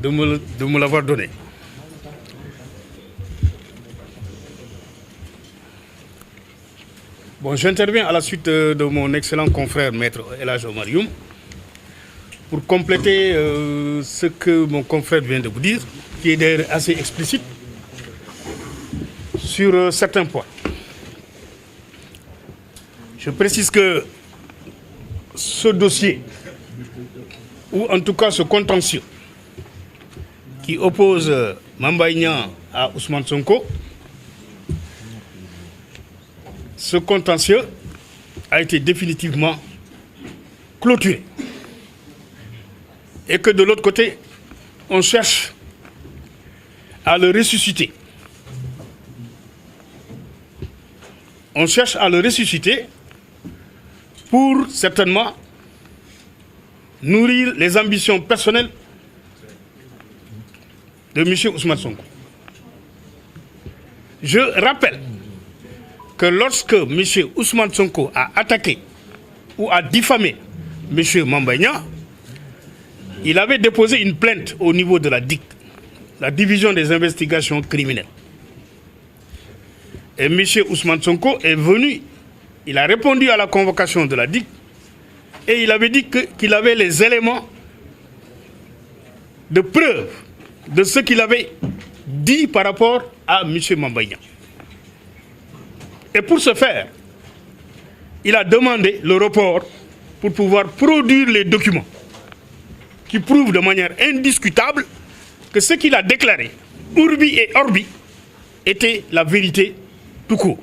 de me l'avoir donné. Bon, j'interviens à la suite de mon excellent confrère Maître El Hadj Omar Youm pour compléter ce que mon confrère vient de vous dire, qui est d'ailleurs assez explicite sur certains points. Je précise que ce dossier, ou en tout cas ce contentieux, qui oppose Mame Mbaye Niang à Ousmane Sonko, ce contentieux a été définitivement clôturé. Et que de l'autre côté, on cherche à le ressusciter. On cherche à le ressusciter pour certainement nourrir les ambitions personnelles de M. Ousmane Sonko. Je rappelle que lorsque M. Ousmane Sonko a attaqué ou a diffamé M. Mame Mbaye Niang, il avait déposé une plainte au niveau de la DIC, la division des investigations criminelles. Et M. Ousmane Sonko est venu, il a répondu à la convocation de la DIC et il avait dit qu'il avait les éléments de preuve de ce qu'il avait dit par rapport à M. Mame Mbaye Niang. Et pour ce faire, il a demandé le report pour pouvoir produire les documents qui prouvent de manière indiscutable que ce qu'il a déclaré, urbi et orbi, était la vérité tout court.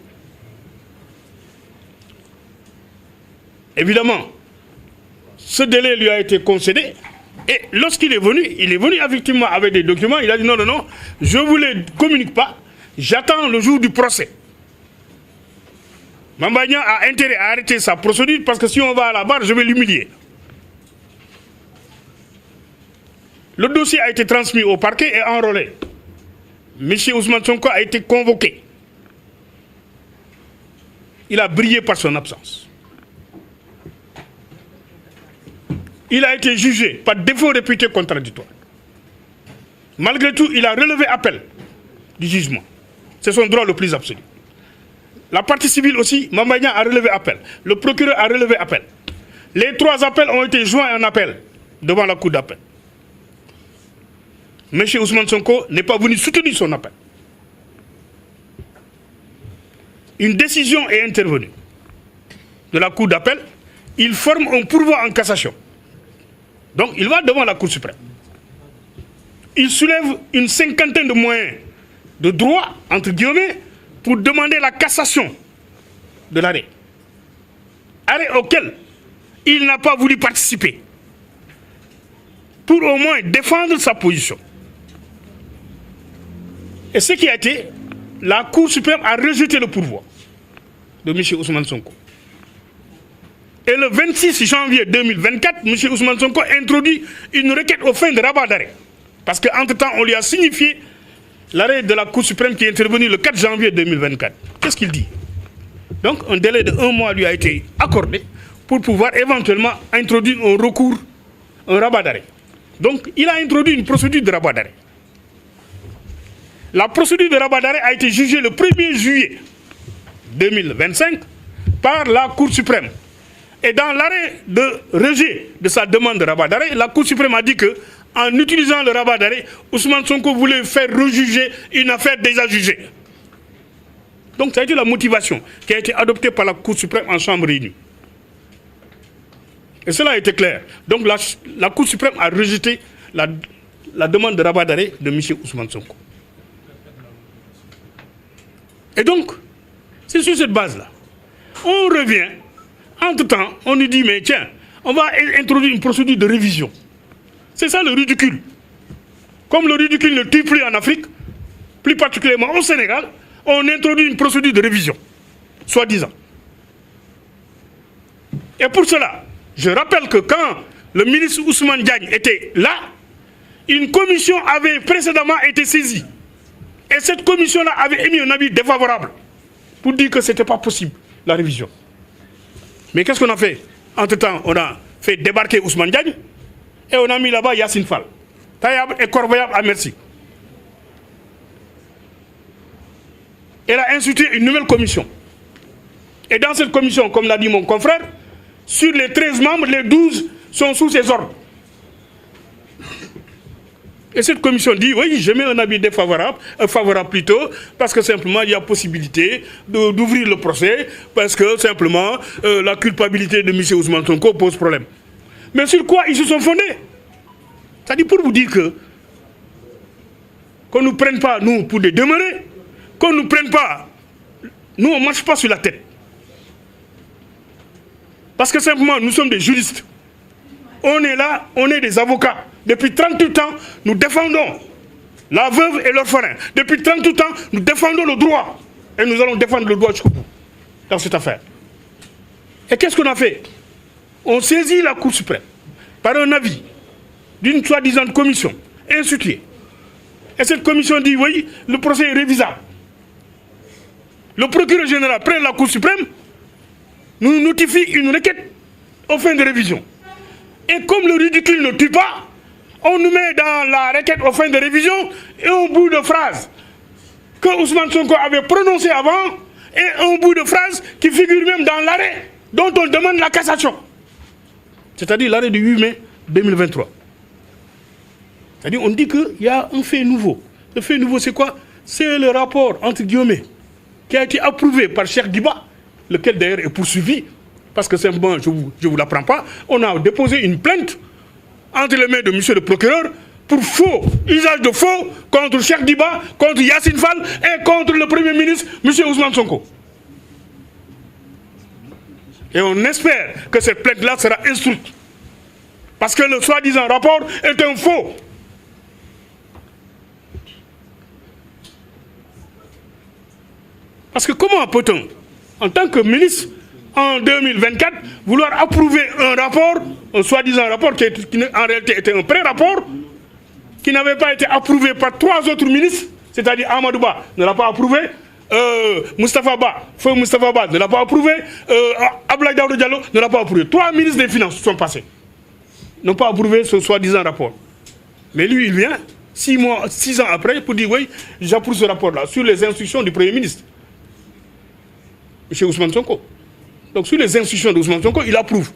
Évidemment, ce délai lui a été concédé et lorsqu'il est venu, effectivement avec des documents, il a dit non, je ne vous les communique pas, j'attends le jour du procès. Mame Mbaye Niang a intérêt à arrêter sa procédure parce que si on va à la barre, je vais l'humilier. Le dossier a été transmis au parquet et enrôlé. M. Ousmane Sonko a été convoqué. Il a brillé par son absence. Il a été jugé par défaut réputé contradictoire. Malgré tout, il a relevé appel du jugement. C'est son droit le plus absolu. La partie civile aussi, Mame Mbaye Niang a relevé appel. Le procureur a relevé appel. Les 3 appels ont été joints en appel devant la cour d'appel. M. Ousmane Sonko n'est pas venu soutenir son appel. Une décision est intervenue de la cour d'appel. Il forme un pourvoi en cassation. Donc il va devant la Cour suprême. Il soulève une cinquantaine de moyens de droit, entre guillemets, pour demander la cassation de l'arrêt. Arrêt auquel il n'a pas voulu participer. Pour au moins défendre sa position. Et ce qui a été, la Cour suprême a rejeté le pourvoi de M. Ousmane Sonko. Et le 26 janvier 2024, M. Ousmane Sonko introduit une requête aux fins de rabat d'arrêt. Parce qu'entre-temps, on lui a signifié l'arrêt de la Cour suprême qui est intervenu le 4 janvier 2024. Qu'est-ce qu'il dit? Donc, un délai de 1 mois lui a été accordé pour pouvoir éventuellement introduire un recours, un rabat d'arrêt. Donc, il a introduit une procédure de rabat d'arrêt. La procédure de rabat d'arrêt a été jugée le 1er juillet 2025 par la Cour suprême. Et dans l'arrêt de rejet de sa demande de rabat d'arrêt, la Cour suprême a dit que, en utilisant le rabat d'arrêt, Ousmane Sonko voulait faire rejuger une affaire déjà jugée. Donc ça a été la motivation qui a été adoptée par la Cour suprême en chambre réunie. Et cela a été clair. Donc la Cour suprême a rejeté la demande de rabat d'arrêt de M. Ousmane Sonko. Et donc, c'est sur cette base-là. On revient, entre-temps, on nous dit, mais tiens, on va introduire une procédure de révision. C'est ça le ridicule. Comme le ridicule ne tue plus en Afrique, plus particulièrement au Sénégal, on introduit une procédure de révision, soi-disant. Et pour cela, je rappelle que quand le ministre Ousmane Diagne était là, une commission avait précédemment été saisie. Et cette commission-là avait émis un avis défavorable pour dire que ce n'était pas possible, la révision. Mais qu'est-ce qu'on a fait? Entre-temps, on a fait débarquer Ousmane Diagne et on a mis là-bas Yassine Fall. taillable et corvoyable à merci. Elle a institué une nouvelle commission. Et dans cette commission, comme l'a dit mon confrère, sur les 13 membres, les 12 sont sous ses ordres. Et cette commission dit, oui, je mets un avis défavorable, favorable plutôt, parce que simplement il y a possibilité d'ouvrir le procès, parce que simplement la culpabilité de M. Ousmane Sonko pose problème. Mais sur quoi ils se sont fondés? C'est-à-dire pour vous dire que qu'on ne nous prenne pas, nous, pour des demeurés, qu'on ne nous prenne pas, nous on ne marche pas sur la tête. Parce que simplement nous sommes des juristes. On est là, on est des avocats. Depuis 38 ans, nous défendons la veuve et l'orphelin. Depuis 38 ans, nous défendons le droit. Et nous allons défendre le droit jusqu'au bout dans cette affaire. Et qu'est-ce qu'on a fait? On saisit la Cour suprême par un avis d'une soi-disant commission instituée. Et cette commission dit, oui, le procès est révisable. Le procureur général, près de la Cour suprême, nous notifie une requête aux fins de révision. Et comme le ridicule ne tue pas, on nous met dans la requête aux fins de révision et un bout de phrase que Ousmane Sonko avait prononcé avant et un bout de phrase qui figure même dans l'arrêt dont on demande la cassation. C'est-à-dire l'arrêt du 8 mai 2023. C'est-à-dire on dit qu'il y a un fait nouveau. Le fait nouveau c'est quoi? C'est le rapport, entre guillemets, qui a été approuvé par Cheikh Diba, lequel d'ailleurs est poursuivi, parce que simplement, je ne vous l'apprends pas, on a déposé une plainte entre les mains de monsieur le procureur pour faux, usage de faux contre Cheikh Diba, contre Yassine Fall et contre le Premier ministre, monsieur Ousmane Sonko. Et on espère que cette plainte-là sera instruite. Parce que le soi-disant rapport est un faux. Parce que comment peut-on, en tant que ministre, en 2024, vouloir approuver un rapport, un soi-disant rapport qui en réalité était un pré-rapport, qui n'avait pas été approuvé par 3 autres ministres, c'est-à-dire Amadou Ba ne l'a pas approuvé, Moustapha Ba, Feu Moustapha Ba ne l'a pas approuvé, Abdoulaye Daouda Diallo ne l'a pas approuvé. 3 ministres des Finances sont passés, n'ont pas approuvé ce soi-disant rapport. Mais lui, il vient 6 ans après pour dire oui, j'approuve ce rapport-là, sur les instructions du Premier ministre, M. Ousmane Sonko. Donc sur les instructions d'Ousmane Sonko, il approuve.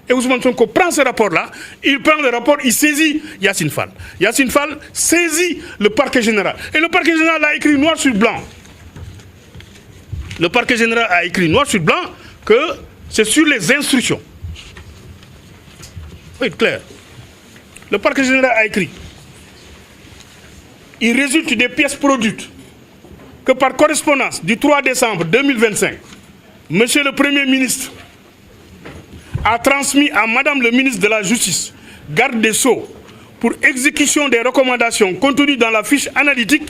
Et Ousmane Sonko prend ce rapport-là, il prend le rapport, il saisit Yassine Fall. Yassine Fall saisit le parquet général. Et le parquet général a écrit noir sur blanc. Le parquet général a écrit noir sur blanc que c'est sur les instructions. Oui, clair. Le parquet général a écrit. Il résulte des pièces produites que par correspondance du 3 décembre 2025, Monsieur le Premier ministre a transmis à Madame le ministre de la Justice, garde des Sceaux, pour exécution des recommandations contenues dans la fiche analytique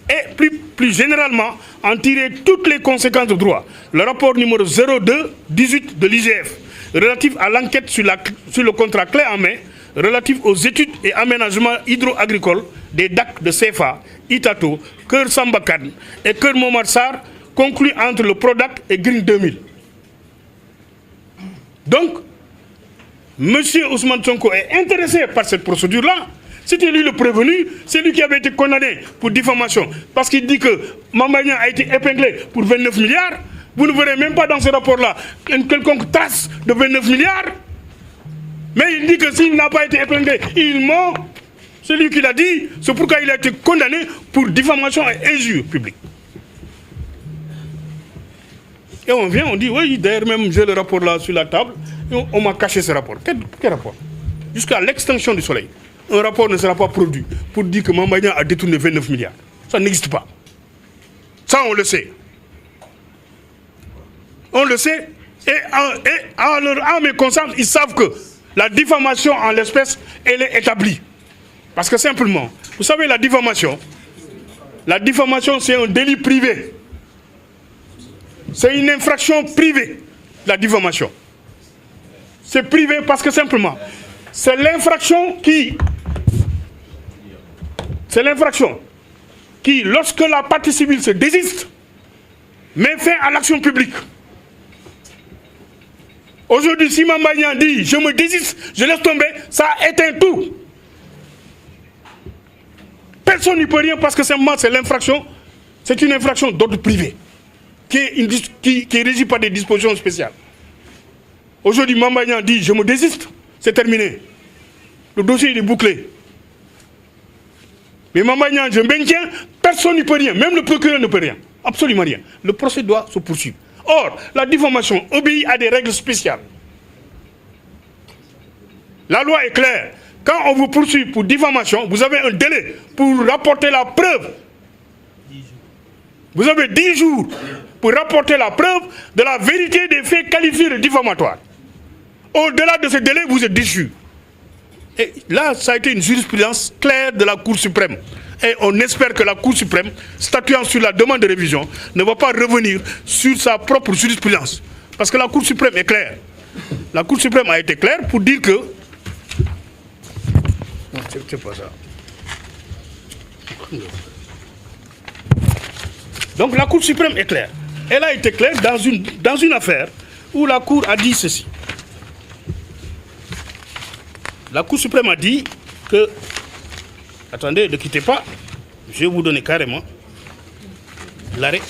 et plus généralement en tirer toutes les conséquences de droit. Le rapport numéro 02-18 de l'IGF relatif à l'enquête sur le contrat clé en main relatif aux études et aménagements hydro-agricoles des DAC de CFA, Itato, Keur Sambakan et Keur Momar Sarr, conclu entre le PRODAC et Green 2000. Donc, M. Ousmane Sonko est intéressé par cette procédure-là. C'était lui le prévenu, c'est lui qui avait été condamné pour diffamation. Parce qu'il dit que Mambagna a été épinglé pour 29 milliards. Vous ne verrez même pas dans ce rapport-là une quelconque trace de 29 milliards. Mais il dit que s'il n'a pas été épinglé, il ment. C'est lui qui l'a dit. C'est pourquoi il a été condamné pour diffamation et injure publique. Et on vient, on dit, oui, d'ailleurs même j'ai le rapport là sur la table, et on m'a caché ce rapport. Quel rapport? Jusqu'à l'extinction du soleil, un rapport ne sera pas produit pour dire que Mambagna a détourné 29 milliards. Ça n'existe pas. Ça, on le sait. On le sait, et à mes consciences, ils savent que la diffamation en l'espèce, elle est établie. Parce que simplement, vous savez, la diffamation, c'est un délit privé. C'est une infraction privée, la diffamation. C'est privé parce que simplement, c'est l'infraction qui, lorsque la partie civile se désiste, met fin à l'action publique. Aujourd'hui, si Mambagna dit « je me désiste, je laisse tomber », ça éteint tout. Personne n'y peut rien parce que simplement c'est l'infraction, c'est une infraction d'ordre privé qui est régie par des dispositions spéciales. Aujourd'hui, Mamba Niang dit je me désiste, c'est terminé. Le dossier est bouclé. Mais Mamba Niang, je maintiens, personne n'y peut rien, même le procureur ne peut rien, absolument rien. Le procès doit se poursuivre. Or, la diffamation obéit à des règles spéciales. La loi est claire. Quand on vous poursuit pour diffamation, vous avez un délai pour rapporter la preuve. Vous avez 10 jours pour rapporter la preuve de la vérité des faits qualifiés de diffamatoires. Au-delà de ce délai, vous êtes déchu. Et là, ça a été une jurisprudence claire de la Cour suprême. Et on espère que la Cour suprême, statuant sur la demande de révision, ne va pas revenir sur sa propre jurisprudence. Parce que la Cour suprême est claire. La Cour suprême a été claire pour dire que... Non, c'est pas ça. Donc la Cour suprême est claire. Elle a été claire dans une affaire où la Cour a dit ceci. La Cour suprême a dit que... Attendez, ne quittez pas. Je vais vous donner carrément l'arrêt.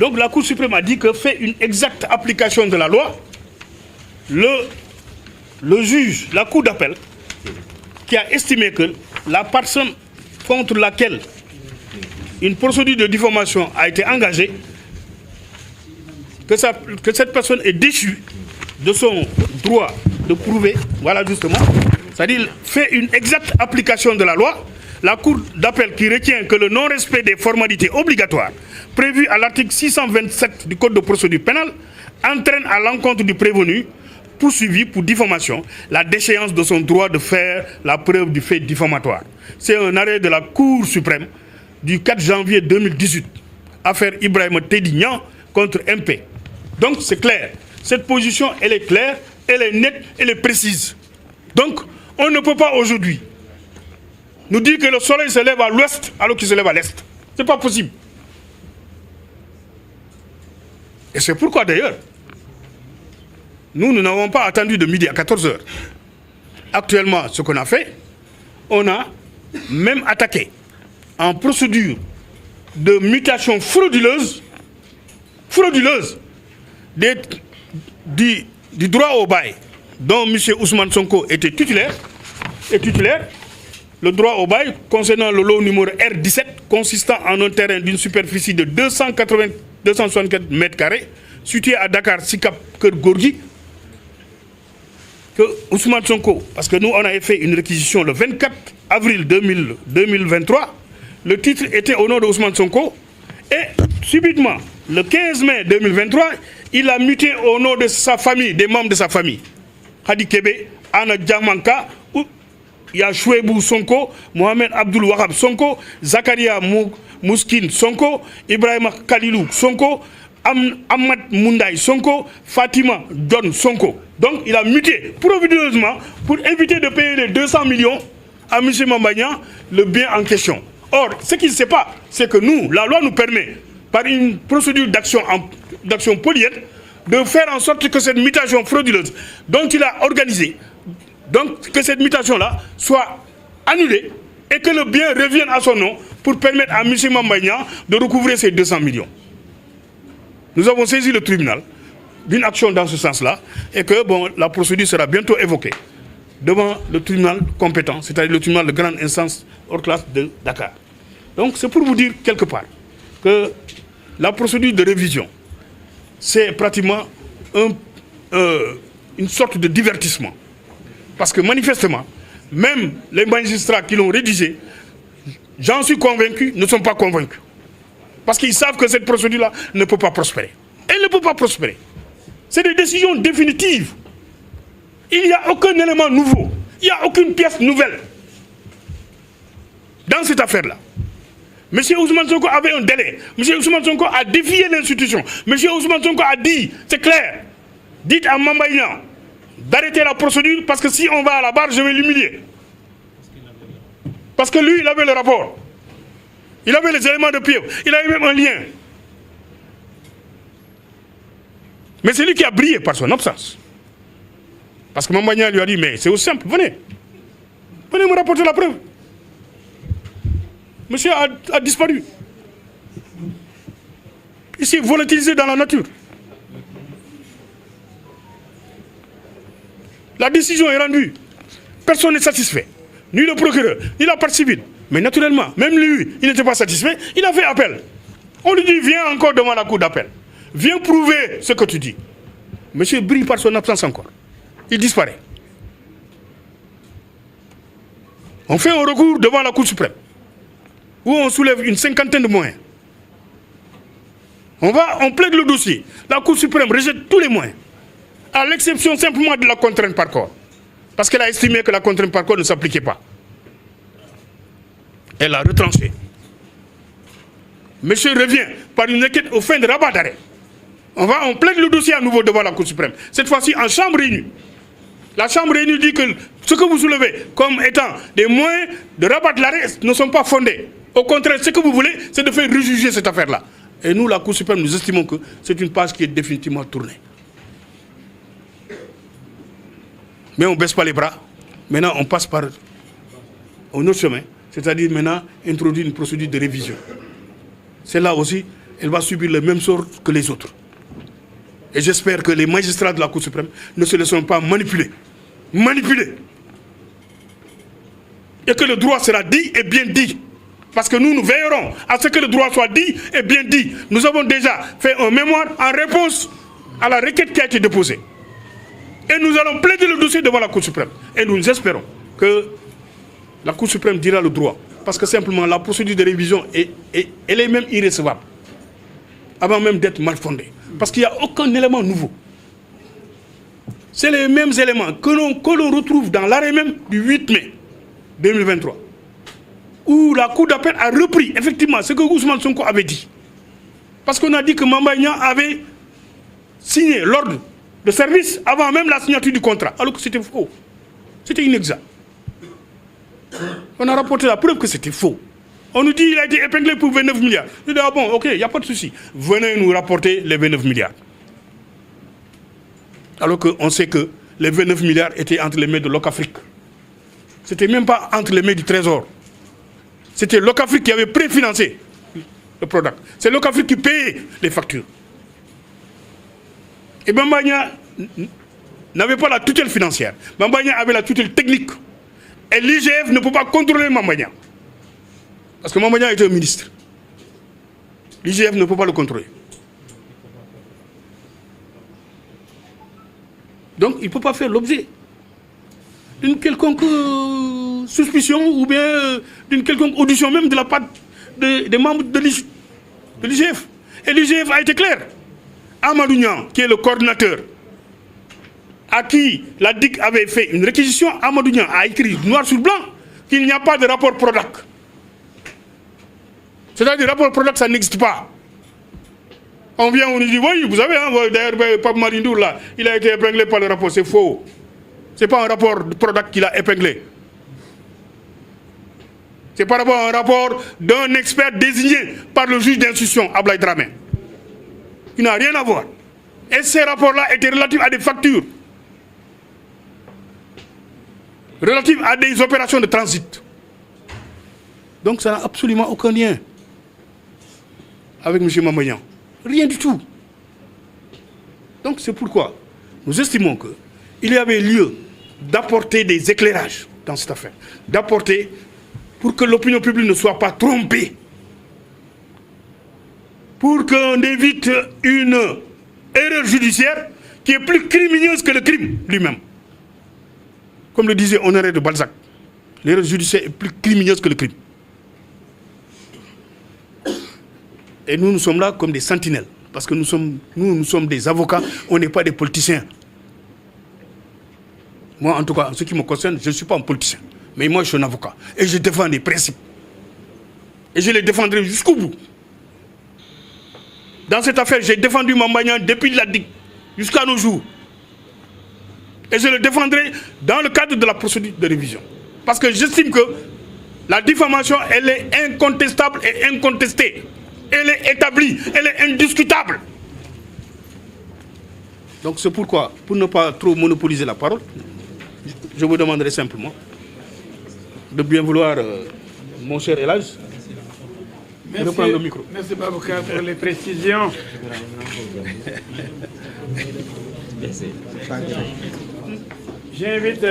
Donc la Cour suprême a dit que fait une exacte application de la loi, le juge, la Cour d'appel, qui a estimé que la personne contre laquelle une procédure de diffamation a été engagée, que cette personne est déchue de son droit de prouver, voilà justement, c'est-à-dire fait une exacte application de la loi, la Cour d'appel qui retient que le non-respect des formalités obligatoires prévues à l'article 627 du Code de procédure pénale entraîne à l'encontre du prévenu poursuivi pour diffamation la déchéance de son droit de faire la preuve du fait diffamatoire. C'est un arrêt de la Cour suprême du 4 janvier 2018, affaire Ibrahima Teddy Niang contre MP. Donc c'est clair. Cette position, elle est claire, elle est nette, elle est précise. Donc, on ne peut pas aujourd'hui nous dire que le soleil se lève à l'ouest alors qu'il se lève à l'est. Ce n'est pas possible. Et c'est pourquoi d'ailleurs, nous n'avons pas attendu de midi à 14h. Actuellement, ce qu'on a fait, on a même attaqué en procédure de mutation frauduleuse du droit au bail dont M. Ousmane Sonko était titulaire, le droit au bail concernant le lot numéro R17 consistant en un terrain d'une superficie de 264 mètres carrés situé à Dakar, Sicap, Keur Gorgui, que Ousmane Sonko, parce que nous on avait fait une réquisition le 24 avril 2023, le titre était au nom de Ousmane Sonko et subitement, le 15 mai 2023, il a muté au nom de sa famille, des membres de sa famille. Hadi Kébé, Anna Diamanka, il y a Chouebou Sonko, Mohamed Abdul Wahab Sonko, Zakaria Mouskine Sonko, Ibrahima Kalilou Sonko, Ahmad Moundaï Sonko, Fatima John Sonko. Donc il a muté provisoirement pour éviter de payer les 200 millions à M. Mamba Niang le bien en question. Or, ce qu'il ne sait pas, c'est que nous, la loi nous permet, par une procédure d'action polienne, de faire en sorte que cette mutation frauduleuse dont il a organisé, donc que cette mutation-là soit annulée et que le bien revienne à son nom pour permettre à M. Mamba Niang de recouvrer ces 200 millions. Nous avons saisi le tribunal d'une action dans ce sens-là et que bon, la procédure sera bientôt évoquée devant le tribunal compétent, c'est-à-dire le tribunal de grande instance hors classe de Dakar. Donc c'est pour vous dire quelque part que la procédure de révision, c'est pratiquement une sorte de divertissement. Parce que manifestement, même les magistrats qui l'ont rédigé, j'en suis convaincu, ne sont pas convaincus. Parce qu'ils savent que cette procédure-là ne peut pas prospérer. Elle ne peut pas prospérer. C'est des décisions définitives. Il n'y a aucun élément nouveau. Il n'y a aucune pièce nouvelle dans cette affaire-là. M. Ousmane Sonko avait un délai. M. Ousmane Sonko a défié l'institution. M. Ousmane Sonko a dit, c'est clair, dites à Mamba Niang d'arrêter la procédure parce que si on va à la barre, je vais l'humilier. Parce que lui, il avait le rapport. Il avait les éléments de piève. Il avait même un lien. Mais c'est lui qui a brillé par son absence. Parce que Mambagna lui a dit, mais c'est aussi simple, venez. Venez me rapporter la preuve. Monsieur a disparu. Il s'est volatilisé dans la nature. La décision est rendue. Personne n'est satisfait. Ni le procureur, ni la partie civile. Mais naturellement, même lui, il n'était pas satisfait. Il a fait appel. On lui dit, viens encore devant la cour d'appel. Viens prouver ce que tu dis. Monsieur brille par son absence encore. Il disparaît. On fait un recours devant la Cour suprême, où on soulève une cinquantaine de moyens. On plaide le dossier. La Cour suprême rejette tous les moyens, à l'exception simplement de la contrainte par corps. Parce qu'elle a estimé que la contrainte par corps ne s'appliquait pas. Elle a retranché. Monsieur revient par une requête aux fins de rabat d'arrêt. On plaide le dossier à nouveau devant la Cour suprême. Cette fois-ci en chambre réunie. La chambre réunie dit que ce que vous soulevez comme étant des moyens de rabattre l'arrêt ne sont pas fondés. Au contraire, ce que vous voulez, c'est de faire rejuger cette affaire-là. Et nous, la Cour suprême, nous estimons que c'est une page qui est définitivement tournée. Mais on ne baisse pas les bras. Maintenant, on passe par un autre chemin. C'est-à-dire maintenant, introduire une procédure de révision. Celle-là aussi, elle va subir le même sort que les autres. Et j'espère que les magistrats de la Cour suprême ne se laisseront pas manipuler. Manipuler. Et que le droit sera dit et bien dit. Parce que nous veillerons à ce que le droit soit dit et bien dit. Nous avons déjà fait un mémoire en réponse à la requête qui a été déposée. Et nous allons plaider le dossier devant la Cour suprême. Et nous espérons que la Cour suprême dira le droit. Parce que simplement, la procédure de révision, elle est même irrécevable. Avant même d'être mal fondée. Parce qu'il n'y a aucun élément nouveau. C'est les mêmes éléments que l'on retrouve dans l'arrêt même du 8 mai 2023. Où la Cour d'appel a repris effectivement ce que Ousmane Sonko avait dit. Parce qu'on a dit que Mambagna avait signé l'ordre de service avant même la signature du contrat. Alors que c'était faux. C'était inexact. On a rapporté la preuve que c'était faux. On nous dit qu'il a été épinglé pour 29 milliards. Je dis, ah bon, ok, il n'y a pas de souci. Venez nous rapporter les 29 milliards. Alors qu'on sait que les 29 milliards étaient entre les mains de Locafrique. Ce n'était même pas entre les mains du Trésor. C'était Locafrique qui avait préfinancé le product. C'est Locafrique qui payait les factures. Et Mambagna n'avait pas la tutelle financière. Mambagna avait la tutelle technique. Et l'IGF ne peut pas contrôler Mambagna. Parce que Mambagna était un ministre. L'IGF ne peut pas le contrôler. Donc, il ne peut pas faire l'objet d'une quelconque suspicion ou bien d'une quelconque audition même de la part des membres de l'IGF. Et l'IGF a été clair. Amadou Niang, qui est le coordinateur, à qui la DIC avait fait une réquisition, Amadou Niang a écrit noir sur blanc qu'il n'y a pas de rapport Prodac. C'est-à-dire que le rapport Prodac, ça n'existe pas. On vient, on nous dit, oui, vous savez, hein, d'ailleurs, Pape Marindour, là, il a été épinglé par le rapport, c'est faux. Ce n'est pas un rapport de Prodac qu'il a épinglé. C'est par rapport à un rapport d'un expert désigné par le juge d'instruction, Ablaye Dramé. Il n'a rien à voir. Et ces rapports-là étaient relatifs à des factures, relatifs à des opérations de transit. Donc ça n'a absolument aucun lien avec M. Mambagna. Rien du tout. Donc c'est pourquoi nous estimons qu'il y avait lieu d'apporter des éclairages dans cette affaire. D'apporter pour que l'opinion publique ne soit pas trompée. Pour qu'on évite une erreur judiciaire qui est plus crimineuse que le crime lui-même. Comme le disait Honoré de Balzac, l'erreur judiciaire est plus crimineuse que le crime. Et nous sommes là comme des sentinelles. Parce que nous sommes des avocats, on n'est pas des politiciens. Moi, en tout cas, en ce qui me concerne, je ne suis pas un politicien. Mais moi, je suis un avocat. Et je défends des principes. Et je les défendrai jusqu'au bout. Dans cette affaire, j'ai défendu Mambagna depuis la DIC jusqu'à nos jours. Et je le défendrai dans le cadre de la procédure de révision. Parce que j'estime que la diffamation, elle est incontestable et incontestée. Elle est établie, elle est indiscutable. Donc c'est pourquoi, pour ne pas trop monopoliser la parole, je vous demanderai simplement de bien vouloir, mon cher Elhadj, reprendre le micro. Merci Baboucarr pour les précisions. J'invite...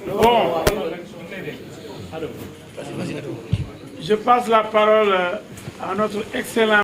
Bon, je passe la parole à notre excellent